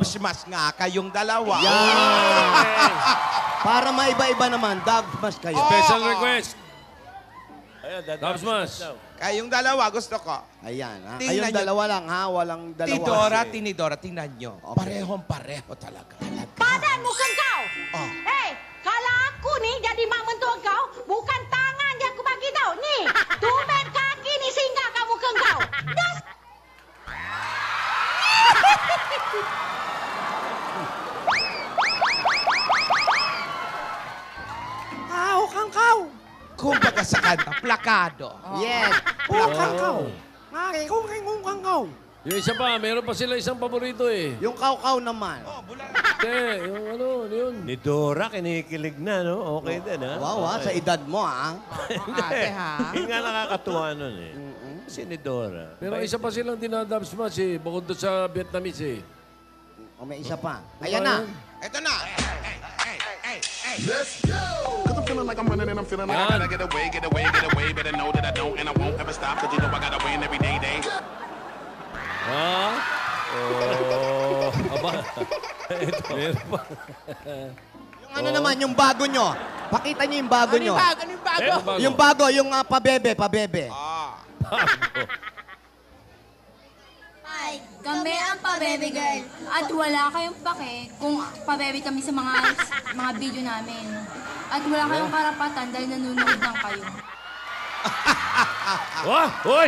smash nga kayong dalawa. Yan. Para maiba-iba naman, dog smash kayo. Special request. Ayun, Dub smash. Kayong dalawa, gusto ko. Ayan, ha? Tingnan Kayong nyo. dalawa lang, ha? Walang dalawa. Tidora, tinidora, tingnan nyo. Parehong-pareho talaga. Padan muka kau. Oh. Kalau aku ni jadi mak mentua kau, bukan tangan yang aku bagi tau. Ni, tumben kaki ni singgah kat muka kau. Das. Hukang kau. Kumbaga sa kanta, plakado. Yes. Hukang kau. Ngaki kung hukang kau. Yung isa pa, meron pa sila isang paborito eh. Yung kaw-kaw naman. Hindi, yung ano, yun. Ni Dora, kinikilig na, no? Okay din, ha? Wow, ha? Sa edad mo, ha? Ate, ha? Yun nga nakakatuwa nun, eh. Si ni Dora. Pero isa pa silang dinadub smash eh, bukod doon sa Vietnamese eh. O, may isa pa. Ayan na. Ito na. Cause I'm feeling like I'm running and I'm feeling like I gotta get away, get away, get away. Better know that I don't and I won't ever stop. Cause you know I gotta win every day. Ha? Oh, aba. Ito. Meron pa. Yung ano naman, yung bago nyo. Pakita nyo yung bago nyo. Ano yung bago? Meron bago. Yung bago, yung pabebe. Ay, kami ang pabebe girl. At wala kayong pake kung pabebe kami sa mga video namin. At wala kayong karapatan dahil nanonood lang kayo. Oh! Hoy!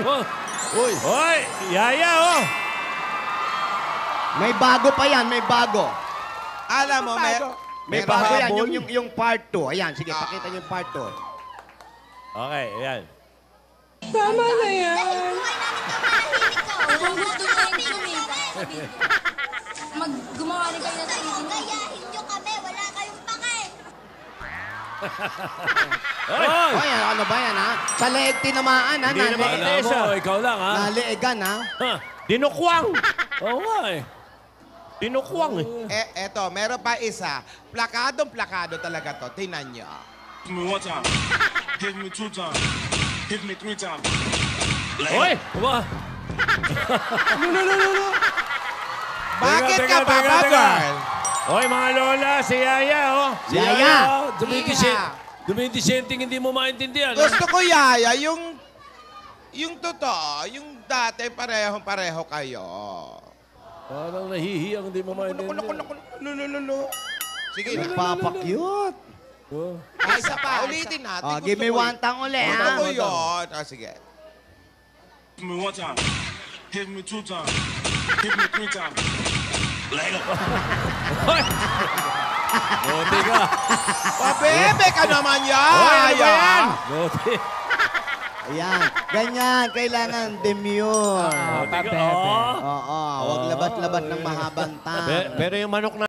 Uy! Hoy! Yaya, oh! May bago pa yan, may bago. Alam mo, May bago yan, yung part 2. Ayan, sige, pakita nyo yung part 2. Okay, ayan. Tama na yan. Kung gusto nyo hindi kumita sa video, gumawa rin kayo na sarili. Gayahin nyo kami, wala kayong pake. Hoy! Hoy, ano ba yan, ha? Sa leeg tinamaan, ha? Hindi naman Alam mo, ikaw lang ha? Naleegan, ha? Dinukwang! Oo nga eh. Dinukwang, eh. Eto, meron pa isa. Plakadong-plakado talaga to. Tingnan nyo. Hit me one time. Hit me two times. Hit me three times. Hoy! Aba. Bakit Teka, ka teka, pa teka, ba, teka. girl? Hoy, mga lola, si Yaya, oh! Yaya! Dumidisenting hindi mo maintindihan. Gusto ko, Yaya, yung totoo, yung dati parehong-pareho kayo. Parang nahihiyang hindi mo maintindihan. Lulululu. Sige, Nagpapakyut. Oh. isa pa. Ulitin natin. Oh, Gusto give me ko one tang uli, Gusto ha? ko yun. Sige. Hit me one time. Hit me two times. Hit me three times. Lote ka. Pabebe ka naman, Hoy, ano ba Yaya. yan? Lote. Ayan, ganyan, kailangan demure. Pabebe. Oo, wag labat-labat ng mahabang tang. Pero yung manok na